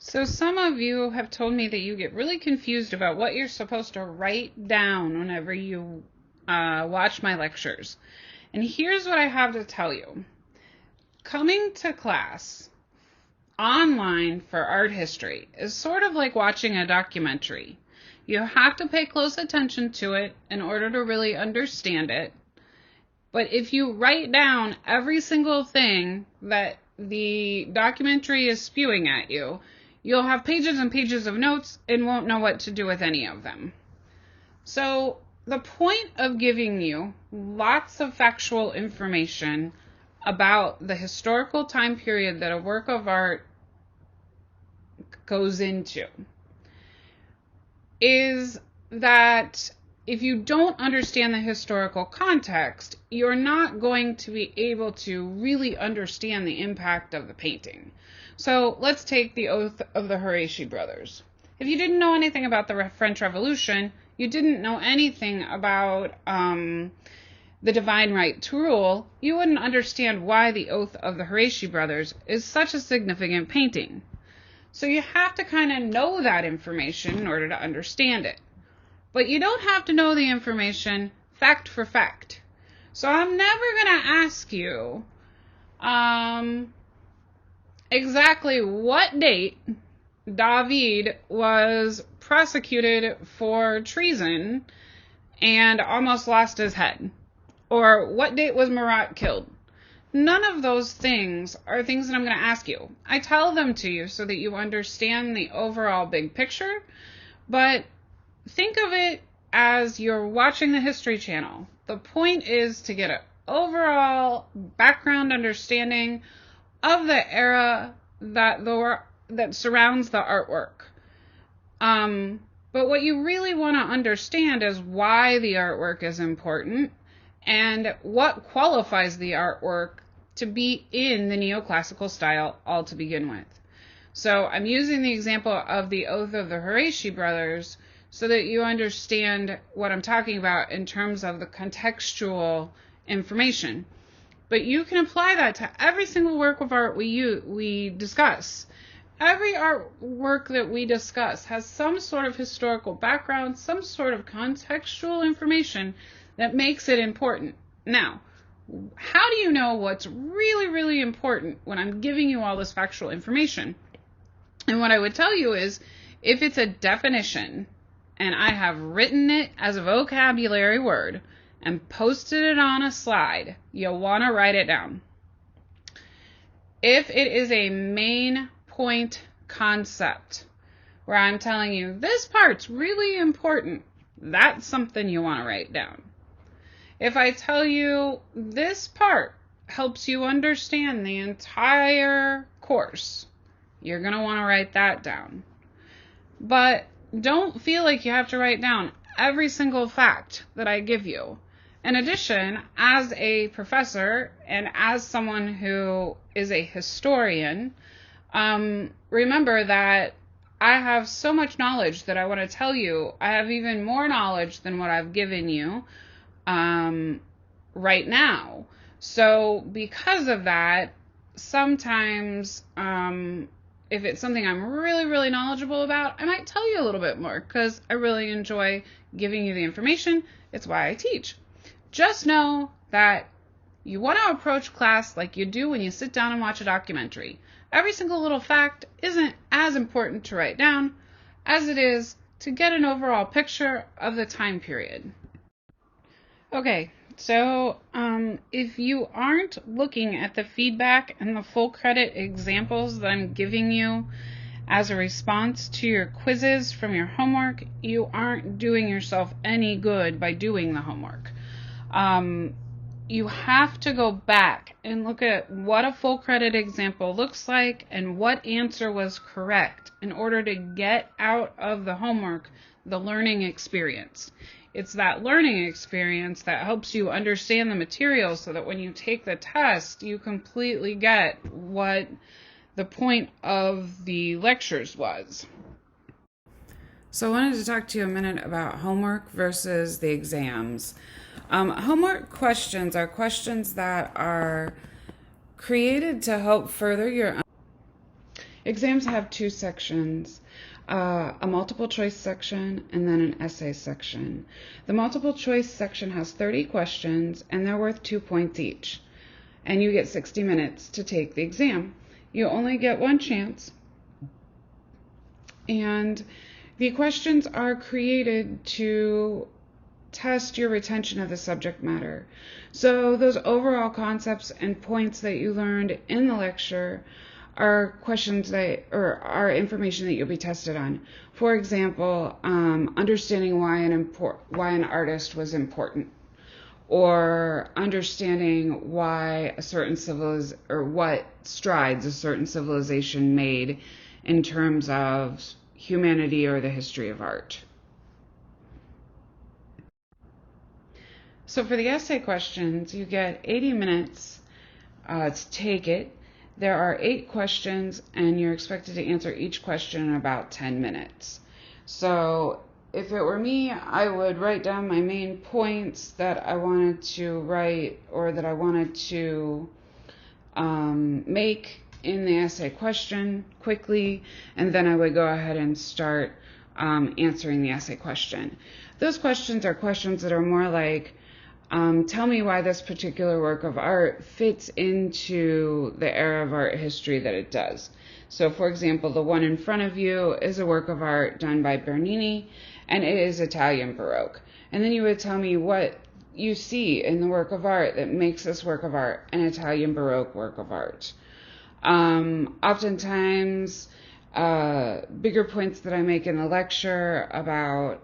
So some of you have told me that you get really confused about what you're supposed to write down whenever you watch my lectures. And here's what I have to tell you. Coming to class online for art history is sort of like watching a documentary. You have to pay close attention to it in order to really understand it. But if you write down every single thing that the documentary is spewing at you, you'll have pages and pages of notes and won't know what to do with any of them. So the point of giving you lots of factual information about the historical time period that a work of art goes into is that if you don't understand the historical context, you're not going to be able to really understand the impact of the painting. So let's take the oath of the Harashi brothers. If you didn't know anything about the French Revolution, you didn't know anything about the divine right to rule, you wouldn't understand why the oath of the Harashi brothers is such a significant painting. So you have to kind of know that information in order to understand it. But you don't have to know the information fact for fact. So I'm never going to ask you exactly what date David was prosecuted for treason and almost lost his head. Or what date was Marat killed. None of those things are things that I'm going to ask you. I tell them to you so that you understand the overall big picture, but think of it as you're watching the History Channel. The point is to get an overall background understanding of the era that surrounds the artwork. But what you really want to understand is why the artwork is important and what qualifies the artwork to be in the neoclassical style all to begin with. So I'm using the example of the Oath of the Harashi brothers so that you understand what I'm talking about in terms of the contextual information. But you can apply that to every single work of art we discuss. Every artwork that we discuss has some sort of historical background, some sort of contextual information that makes it important. Now, how do you know what's really, really important when I'm giving you all this factual information? And what I would tell you is, if it's a definition and I have written it as a vocabulary word and posted it on a slide, you'll want to write it down. If it is a main point concept where I'm telling you this part's really important, that's something you want to write down. If I tell you this part helps you understand the entire course, you're going to want to write that down. But don't feel like you have to write down every single fact that I give you. In addition, as a professor and as someone who is a historian, remember that I have so much knowledge that I want to tell you. I have even more knowledge than what I've given you right now. So because of that, sometimes if it's something I'm really, really knowledgeable about, I might tell you a little bit more because I really enjoy giving you the information. It's why I teach. Just know that you want to approach class like you do when you sit down and watch a documentary. Every single little fact isn't as important to write down as it is to get an overall picture of the time period. Okay, so if you aren't looking at the feedback and the full credit examples that I'm giving you as a response to your quizzes from your homework, you aren't doing yourself any good by doing the homework. You have to go back and look at what a full credit example looks like and what answer was correct in order to get out of the homework the learning experience. It's that learning experience that helps you understand the material so that when you take the test, you completely get what the point of the lectures was. So I wanted to talk to you a minute about homework versus the exams. Homework questions are questions that are created to help further your Exams have two sections, a multiple choice section and then an essay section. The multiple choice section has 30 questions and they're worth 2 points each. And you get 60 minutes to take the exam. You only get one chance. And the questions are created to test your retention of the subject matter. So those overall concepts and points that you learned in the lecture are questions that, or are information that you'll be tested on. For example, understanding why an artist was important, or understanding why a certain or what strides a certain civilization made in terms of humanity or the history of art. So for the essay questions, you get 80 minutes to take it. There are 8 questions, and you're expected to answer each question in about 10 minutes. So if it were me, I would write down my main points that I wanted to write or that I wanted to make in the essay question quickly, and then I would go ahead and start answering the essay question. Those questions are questions that are more like, tell me why this particular work of art fits into the era of art history that it does. So, for example, the one in front of you is a work of art done by Bernini, and it is Italian Baroque. And then you would tell me what you see in the work of art that makes this work of art an Italian Baroque work of art. Oftentimes, bigger points that I make in the lecture about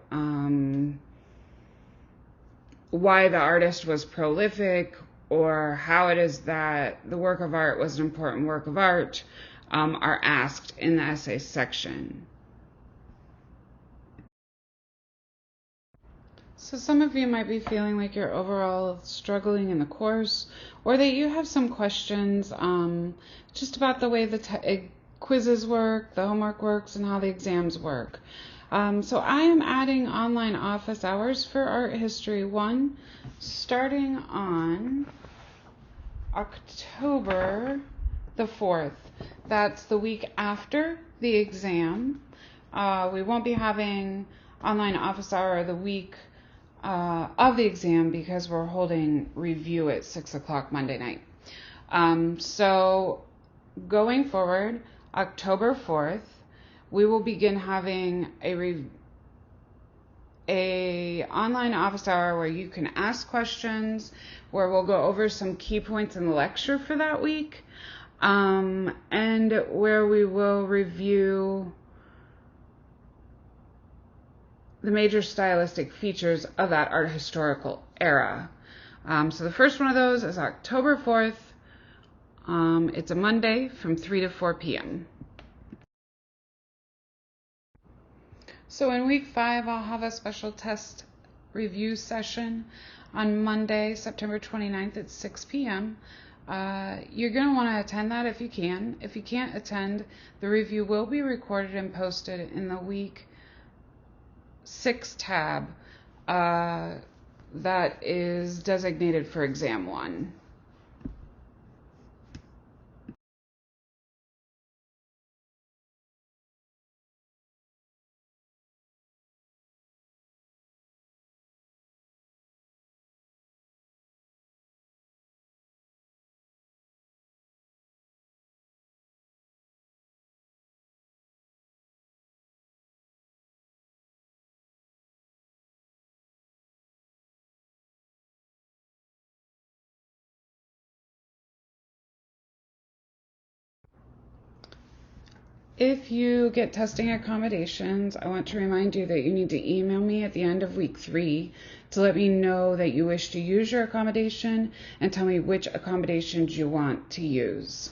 why the artist was prolific, or how it is that the work of art was an important work of art, are asked in the essay section. So some of you might be feeling like you're overall struggling in the course, or that you have some questions just about the way the quizzes work, the homework works, and how the exams work. So I am adding online office hours for Art History 1 starting on October the 4th. That's the week after the exam. We won't be having online office hour the week of the exam because we're holding review at 6 o'clock Monday night. So going forward, October 4th, we will begin having a online office hour where you can ask questions, where we'll go over some key points in the lecture for that week, and where we will review the major stylistic features of that art historical era. So the first one of those is October 4th. It's a Monday from 3 to 4 p.m. So in week 5, I'll have a special test review session on Monday, September 29th at 6 p.m. You're going to want to attend that if you can. If you can't attend, the review will be recorded and posted in the week 6 tab that is designated for exam 1. If you get testing accommodations, I want to remind you that you need to email me at the end of week 3 to let me know that you wish to use your accommodation and tell me which accommodations you want to use.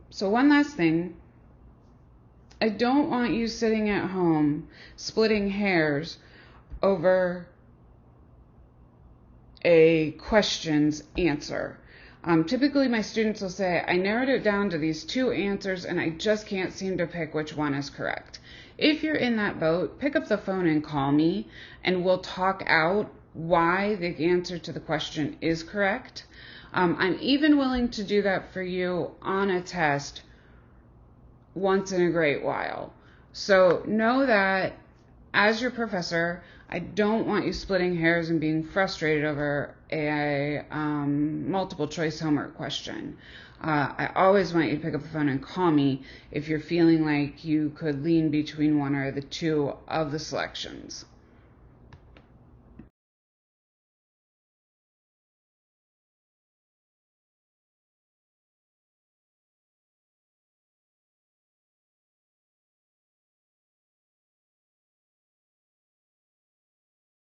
So one last thing, I don't want you sitting at home splitting hairs over a question's answer. Typically, my students will say, I narrowed it down to these two answers and I just can't seem to pick which one is correct. If you're in that boat, pick up the phone and call me, and we'll talk out why the answer to the question is correct. I'm even willing to do that for you on a test once in a great while. So know that as your professor, I don't want you splitting hairs and being frustrated over a multiple choice homework question. I always want you to pick up the phone and call me if you're feeling like you could lean between one or the two of the selections.